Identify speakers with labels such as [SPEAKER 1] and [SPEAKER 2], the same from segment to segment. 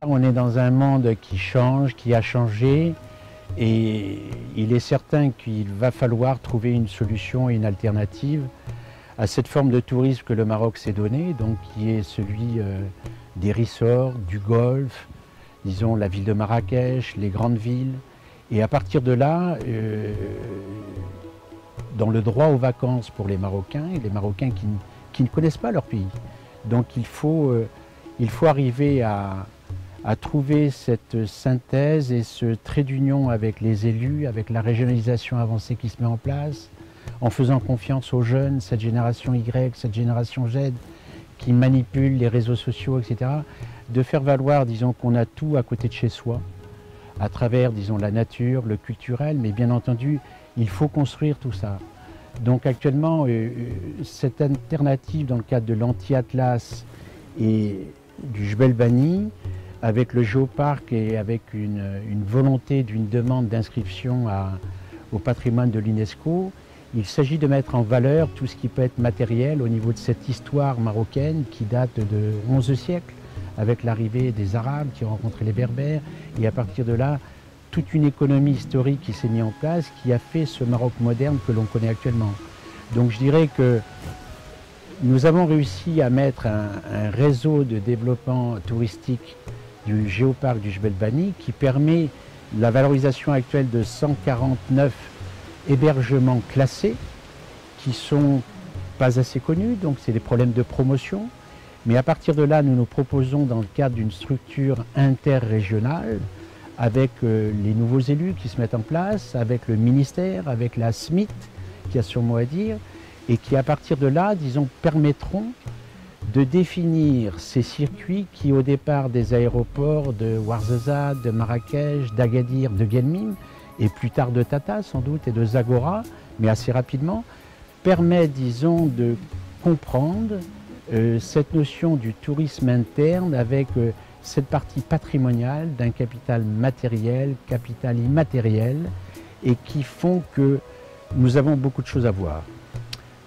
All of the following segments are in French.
[SPEAKER 1] On est dans un monde qui change, qui a changé, et il est certain qu'il va falloir trouver une solution et une alternative à cette forme de tourisme que le Maroc s'est donné, donc qui est celui des resorts, du golfe, disons la ville de Marrakech, les grandes villes. Et à partir de là, dans le droit aux vacances pour les Marocains, et les Marocains qui ne connaissent pas leur pays. Donc il faut arriver à trouver cette synthèse et ce trait d'union avec les élus, avec la régionalisation avancée qui se met en place, en faisant confiance aux jeunes, cette génération Y, cette génération Z, qui manipulent les réseaux sociaux, etc., de faire valoir, disons, qu'on a tout à côté de chez soi, à travers, disons, la nature, le culturel, mais bien entendu, il faut construire tout ça. Donc actuellement, cette alternative dans le cadre de l'anti-Atlas et du Jebel Bani, avec le géoparc et avec une volonté d'une demande d'inscription au patrimoine de l'UNESCO, il s'agit de mettre en valeur tout ce qui peut être matériel au niveau de cette histoire marocaine qui date de XIe siècle, avec l'arrivée des Arabes qui ont rencontré les Berbères, et à partir de là, toute une économie historique qui s'est mise en place, qui a fait ce Maroc moderne que l'on connaît actuellement. Donc je dirais que nous avons réussi à mettre un réseau de développement touristique du géoparc du Jebel Bani qui permet la valorisation actuelle de 149 hébergements classés qui sont pas assez connus, donc c'est des problèmes de promotion. Mais à partir de là, nous nous proposons dans le cadre d'une structure interrégionale avec les nouveaux élus qui se mettent en place, avec le ministère, avec la SMIT qui a son mot à dire, et qui à partir de là, disons, permettront de définir ces circuits qui au départ des aéroports de Ouarzazate, de Marrakech, d'Agadir, de Guelmim, et plus tard de Tata sans doute, et de Zagora, mais assez rapidement, permet, disons, de comprendre cette notion du tourisme interne avec cette partie patrimoniale d'un capital matériel, capital immatériel, et qui font que nous avons beaucoup de choses à voir.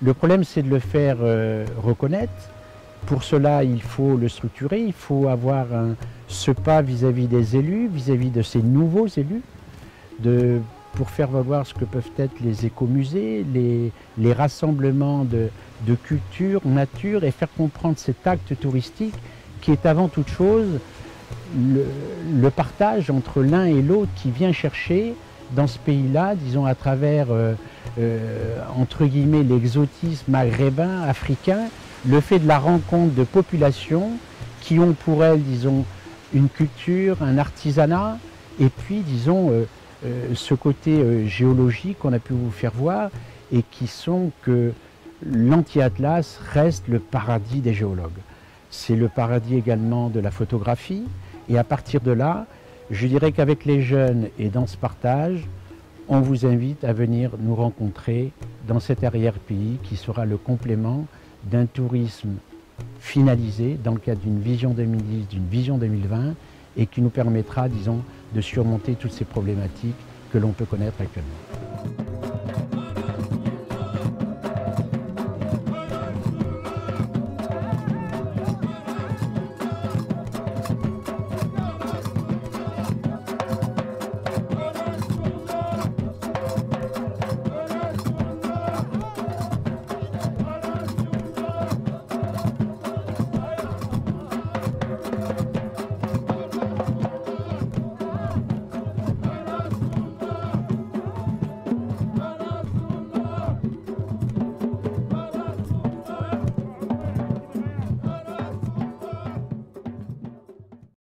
[SPEAKER 1] Le problème, c'est de le faire reconnaître. Pour cela, il faut le structurer, il faut avoir ce pas vis-à-vis des élus, vis-à-vis de ces nouveaux élus, pour faire valoir ce que peuvent être les écomusées, les rassemblements de culture, nature, et faire comprendre cet acte touristique qui est avant toute chose le partage entre l'un et l'autre qui vient chercher dans ce pays-là, disons à travers, entre guillemets, l'exotisme maghrébin, africain, le fait de la rencontre de populations qui ont pour elles, disons, une culture, un artisanat, et puis, disons, ce côté géologique qu'on a pu vous faire voir, et qui sont que l'anti-Atlas reste le paradis des géologues. C'est le paradis également de la photographie, et à partir de là, je dirais qu'avec les jeunes et dans ce partage, on vous invite à venir nous rencontrer dans cet arrière-pays qui sera le complément d'un tourisme finalisé dans le cadre d'une vision 2010, d'une vision 2020 et qui nous permettra, disons, de surmonter toutes ces problématiques que l'on peut connaître actuellement.